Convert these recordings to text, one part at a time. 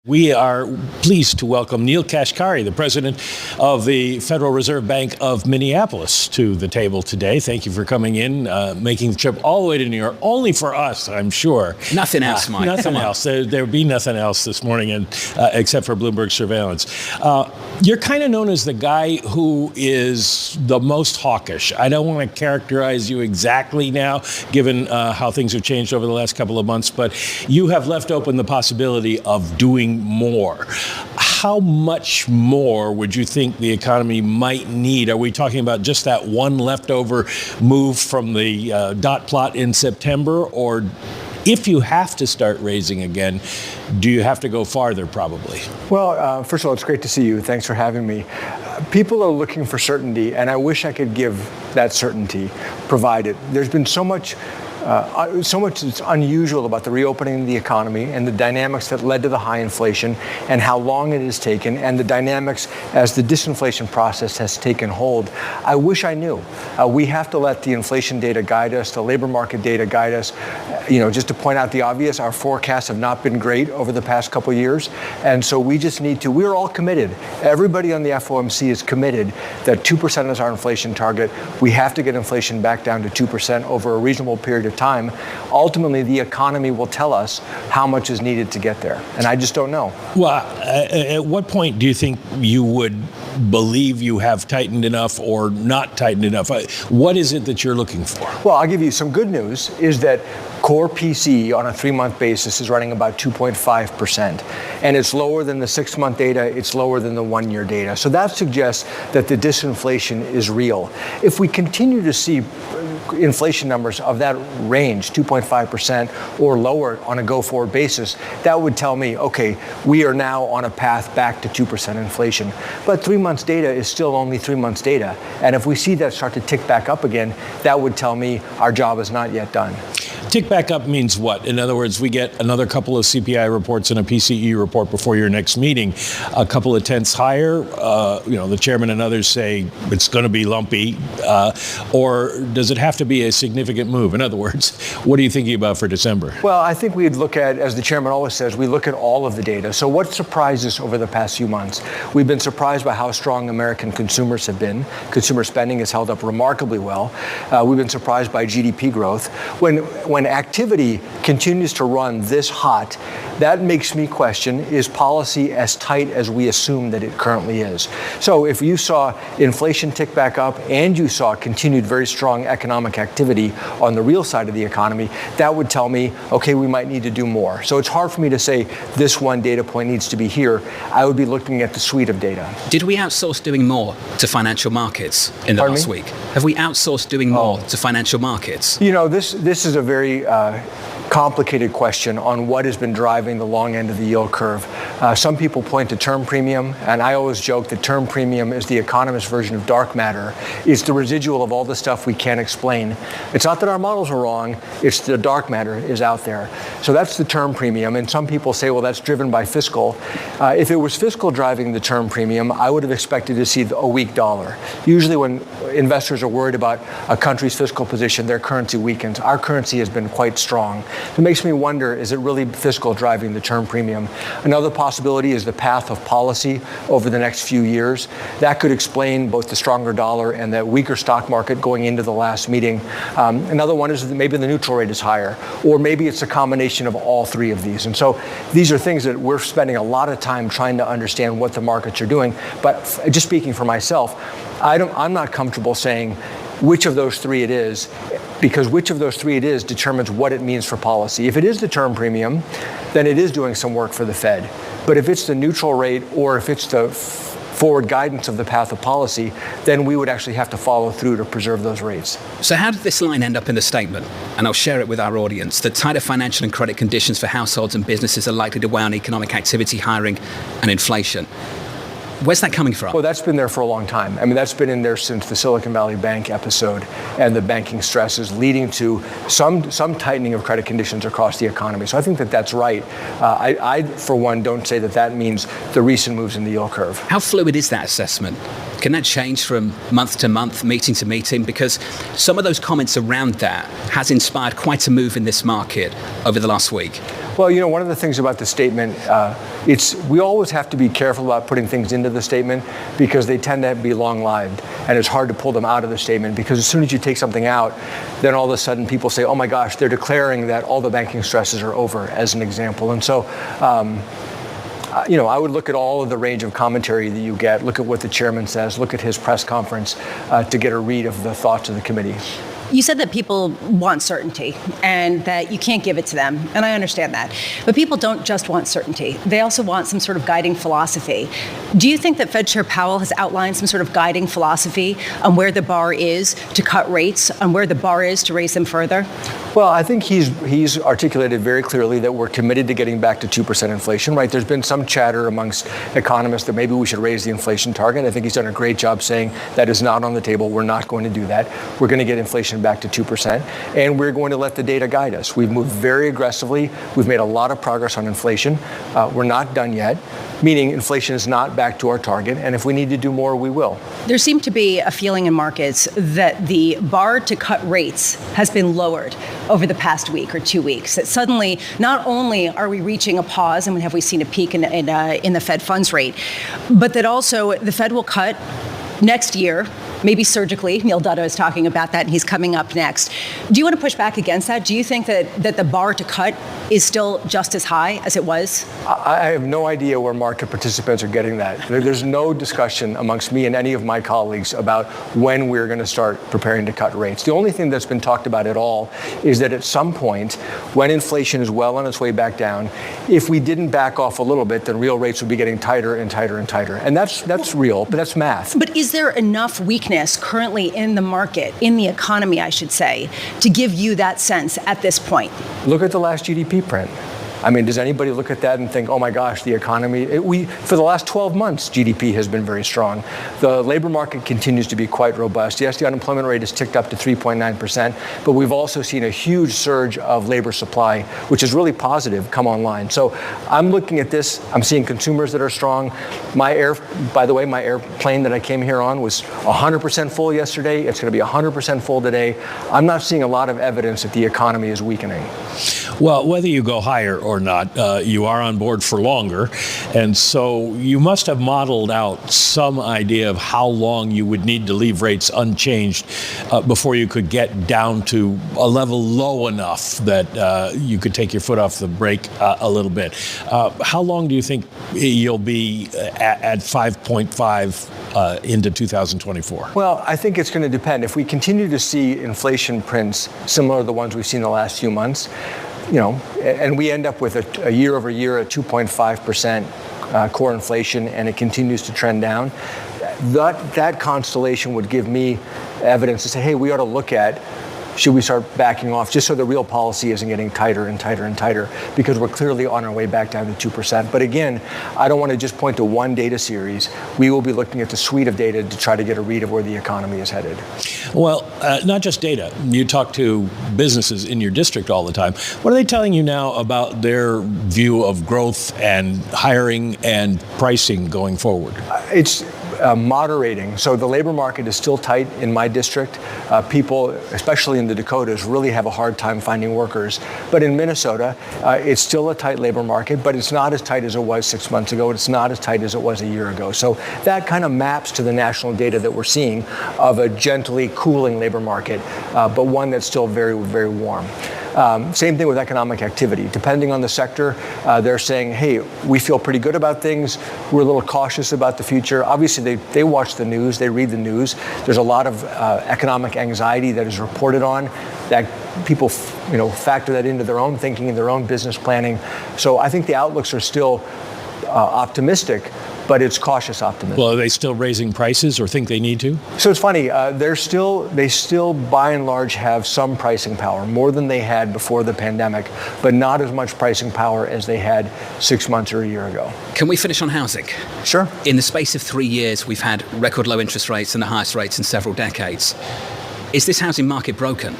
We are pleased to welcome Neel Kashkari, the president of the Federal Reserve Bank of Minneapolis, to the table today. Thank you for coming in, making the trip all the way to New York, only for us, I'm sure. Nothing else, Mike. Nothing else. There would be nothing else this morning, except for Bloomberg surveillance. You're kind of known as the guy who is the most hawkish. I don't want to characterize you exactly now, given how things have changed over the last couple of months, but you have left open the possibility of doing more. How much more would you think the economy might need? Are we talking about just that one leftover move from the dot plot in September? Or if you have to start raising again, do you have to go farther probably? Well, first of all, it's great to see you. Thanks for having me. People are looking for certainty, and I wish I could give that certainty, provided. There's been so much that's unusual about the reopening of the economy and the dynamics that led to the high inflation and how long it has taken and the dynamics as the disinflation process has taken hold. I wish I knew. We have to let the inflation data guide us, the labor market data guide us. Just to point out the obvious, our forecasts have not been great over the past couple of years. And so we just need to, we're all committed. Everybody on the FOMC is committed that 2% is our inflation target. We have to get inflation back down to 2% over a reasonable period of time. Ultimately, the economy will tell us how much is needed to get there. And I just don't know. Well, at what point do you think you would believe you have tightened enough or not tightened enough? What is it that you're looking for? Well, I'll give you some good news is that core PCE on a 3-month basis is running about 2.5%. And it's lower than the 6-month data. It's lower than the 1-year data. So that suggests that the disinflation is real. If we continue to see inflation numbers of that range, 2.5% or lower on a go-forward basis, that would tell me, okay, we are now on a path back to 2% inflation. But 3 months data is still only 3 months data. And if we see that start to tick back up again, that would tell me our job is not yet done. Tick back up means what? In other words, we get another couple of CPI reports and a PCE report before your next meeting, a couple of tenths higher. The chairman and others say it's going to be lumpy, or does it have to be a significant move? In other words, what are you thinking about for December? Well, I think we'd look at, as the chairman always says, we look at all of the data. So what surprised us over the past few months? We've been surprised by how strong American consumers have been. Consumer spending has held up remarkably well. We've been surprised by GDP growth. When activity continues to run this hot, that makes me question, is policy as tight as we assume that it currently is? So if you saw inflation tick back up and you saw continued very strong economic activity on the real side of the economy, that would tell me, okay, we might need to do more. So it's hard for me to say this one data point needs to be here. I would be looking at the suite of data. Did we outsource doing more to financial markets in the last week? Have we outsourced doing more to financial markets? This is a very complicated question on what has been driving the long end of the yield curve. Some people point to term premium, and I always joke that term premium is the economist version of dark matter. It's the residual of all the stuff we can't explain. It's not that our models are wrong, it's the dark matter is out there. So that's the term premium, and some people say, well, that's driven by fiscal. If it was fiscal driving the term premium, I would have expected to see a weak dollar. Usually when investors are worried about a country's fiscal position, their currency weakens. Our currency has been quite strong. It makes me wonder, is it really fiscal driving the term premium? Another possibility is the path of policy over the next few years. That could explain both the stronger dollar and the weaker stock market going into the last meeting. Another one is that maybe the neutral rate is higher, or maybe it's a combination of all three of these. And so these are things that we're spending a lot of time trying to understand what the markets are doing. But just speaking for myself, I'm not comfortable saying which of those three it is, because which of those three it is determines what it means for policy. If it is the term premium, then it is doing some work for the Fed. But if it's the neutral rate or if it's the forward guidance of the path of policy, then we would actually have to follow through to preserve those rates. So how did this line end up in the statement? And I'll share it with our audience. The tighter financial and credit conditions for households and businesses are likely to weigh on economic activity, hiring, and inflation. Where's that coming from? Well, that's been there for a long time. I mean, that's been in there since the Silicon Valley Bank episode and the banking stresses leading to some tightening of credit conditions across the economy. So I think that that's right. I, for one, don't say that that means the recent moves in the yield curve. How fluid is that assessment? Can that change from month to month, meeting to meeting? Because some of those comments around that has inspired quite a move in this market over the last week. Well, you know, one of the things about the statement, we always have to be careful about putting things into the statement because they tend to be long-lived, and it's hard to pull them out of the statement because as soon as you take something out, then all of a sudden people say, oh my gosh, they're declaring that all the banking stresses are over, as an example. And so, you know, I would look at all of the range of commentary that you get, look at what the chairman says, look at his press conference to get a read of the thoughts of the committee. You said that people want certainty and that you can't give it to them, and I understand that. But people don't just want certainty. They also want some sort of guiding philosophy. Do you think that Fed Chair Powell has outlined some sort of guiding philosophy on where the bar is to cut rates, on where the bar is to raise them further? Well, I think he's articulated very clearly that we're committed to getting back to 2% inflation, right? There's been some chatter amongst economists that maybe we should raise the inflation target. I think he's done a great job saying that is not on the table. We're not going to do that. We're going to get inflation back to 2%, and we're going to let the data guide us. We've moved very aggressively. We've made a lot of progress on inflation. We're not done yet, meaning inflation is not back to our target, and if we need to do more, we will. There seemed to be a feeling in markets that the bar to cut rates has been lowered over the past week or 2 weeks. That suddenly, not only are we reaching a pause and have we seen a peak in the Fed funds rate, but that also the Fed will cut next year, maybe surgically. Neil Dutta is talking about that, and he's coming up next. Do you want to push back against that? Do you think that the bar to cut is still just as high as it was? I have no idea where market participants are getting that. There's no discussion amongst me and any of my colleagues about when we're going to start preparing to cut rates. The only thing that's been talked about at all is that at some point, when inflation is well on its way back down, if we didn't back off a little bit, then real rates would be getting tighter and tighter and tighter. And that's real, but that's math. But is there enough weakness currently in the market, in the economy, I should say, to give you that sense at this point? Look at the last GDP print. I mean, does anybody look at that and think, oh my gosh, the economy, for the last 12 months, GDP has been very strong. The labor market continues to be quite robust. Yes, the unemployment rate has ticked up to 3.9%, but we've also seen a huge surge of labor supply, which is really positive, come online. So I'm looking at this, I'm seeing consumers that are strong. By the way, my airplane that I came here on was 100% full yesterday. It's going to be 100% full today. I'm not seeing a lot of evidence that the economy is weakening. Well, whether you go higher or not, you are on board for longer. And so you must have modeled out some idea of how long you would need to leave rates unchanged before you could get down to a level low enough that you could take your foot off the brake a little bit. How long do you think you'll be at 5.5 into 2024? Well, I think it's going to depend. If we continue to see inflation prints similar to the ones we've seen the last few months, you know, and we end up with a year over year at 2.5% core inflation, and it continues to trend down, that constellation would give me evidence to say, hey, we ought to look at, should we start backing off just so the real policy isn't getting tighter and tighter and tighter, because we're clearly on our way back down to 2%. But again, I don't want to just point to one data series. We will be looking at the suite of data to try to get a read of where the economy is headed. Well, not just data. You talk to businesses in your district all the time. What are they telling you now about their view of growth and hiring and pricing going forward? It's moderating. So the labor market is still tight in my district. People, especially in the Dakotas, really have a hard time finding workers. But in Minnesota, it's still a tight labor market, but it's not as tight as it was 6 months ago. It's not as tight as it was a year ago. So that kind of maps to the national data that we're seeing of a gently cooling labor market, but one that's still very, very warm. Same thing with economic activity. Depending on the sector, they're saying, hey, we feel pretty good about things. We're a little cautious about the future. Obviously, they watch the news. They read the news. There's a lot of economic anxiety that is reported on that people factor that into their own thinking and their own business planning. So I think the outlooks are still optimistic, but it's cautious optimism. Well, are they still raising prices or think they need to? So it's funny, they still by and large have some pricing power, more than they had before the pandemic, but not as much pricing power as they had 6 months or a year ago. Can we finish on housing? Sure. In the space of 3 years, we've had record low interest rates and the highest rates in several decades. Is this housing market broken?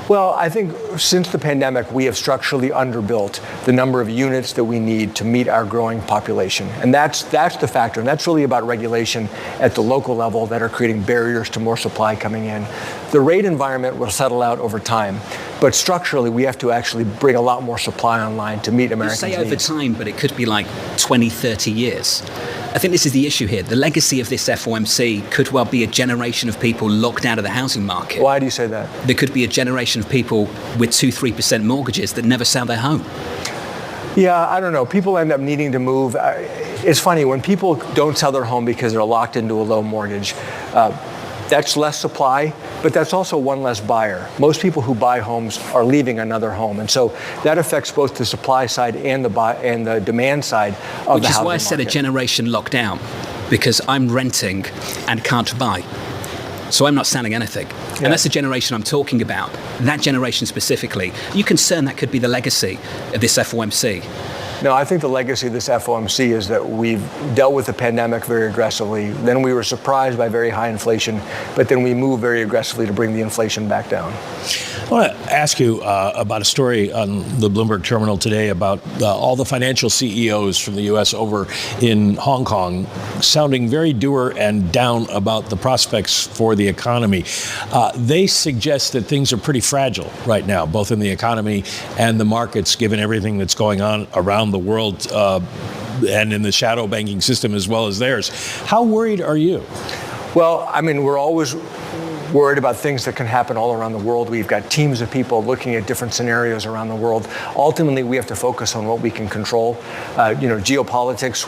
Well, I think since the pandemic, we have structurally underbuilt the number of units that we need to meet our growing population. And that's the factor. And that's really about regulation at the local level that are creating barriers to more supply coming in. The rate environment will settle out over time. But structurally, we have to actually bring a lot more supply online to meet Americans' needs. You say over time, but it could be like 20, 30 years. I think this is the issue here. The legacy of this FOMC could well be a generation of people locked out of the housing market. Why do you say that? There could be a generation of people with 2-3% mortgages that never sell their home. Yeah, I don't know. People end up needing to move. It's funny, when people don't sell their home because they're locked into a low mortgage, that's less supply, but that's also one less buyer. Most people who buy homes are leaving another home, and so that affects both the supply side and the demand side of the housing market. Which is why I said a generation locked out, because I'm renting and can't buy. So I'm not selling anything. Yeah. And that's the generation I'm talking about. That generation specifically. Are you concerned that could be the legacy of this FOMC? No, I think the legacy of this FOMC is that we've dealt with the pandemic very aggressively. Then we were surprised by very high inflation, but then we moved very aggressively to bring the inflation back down. I want to ask you about a story on the Bloomberg terminal today about all the financial CEOs from the U.S. over in Hong Kong sounding very dour and down about the prospects for the economy. They suggest that things are pretty fragile right now, both in the economy and the markets, given everything that's going on around the world and in the shadow banking system as well as theirs. How worried are you? Well, I mean, we're always worried about things that can happen all around the world. We've got teams of people looking at different scenarios around the world. Ultimately, we have to focus on what we can control. Geopolitics,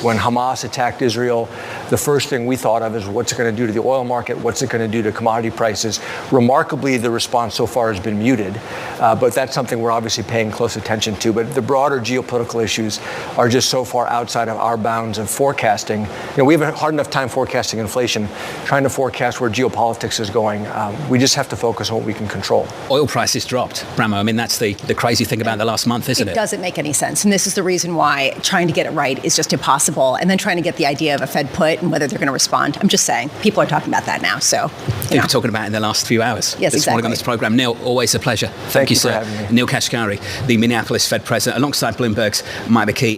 when Hamas attacked Israel, the first thing we thought of is what's it going to do to the oil market? What's it going to do to commodity prices? Remarkably, the response so far has been muted, but that's something we're obviously paying close attention to. But the broader geopolitical issues are just so far outside of our bounds of forecasting. We have a hard enough time forecasting inflation, trying to forecast where geopolitics is going. We just have to focus on what we can control. Oil prices dropped, Bramo. I mean, that's the crazy thing about the last month, isn't it? It doesn't make any sense. And this is the reason why trying to get it right is just impossible. And then trying to get the idea of a Fed put and whether they're going to respond. I'm just saying, people are talking about that now. So, We've been talking about it in the last few hours. Yes, this morning on this program. Neel, always a pleasure. Thank you, for sir. having me. Neel Kashkari, the Minneapolis Fed president, alongside Bloomberg's Michael McKee.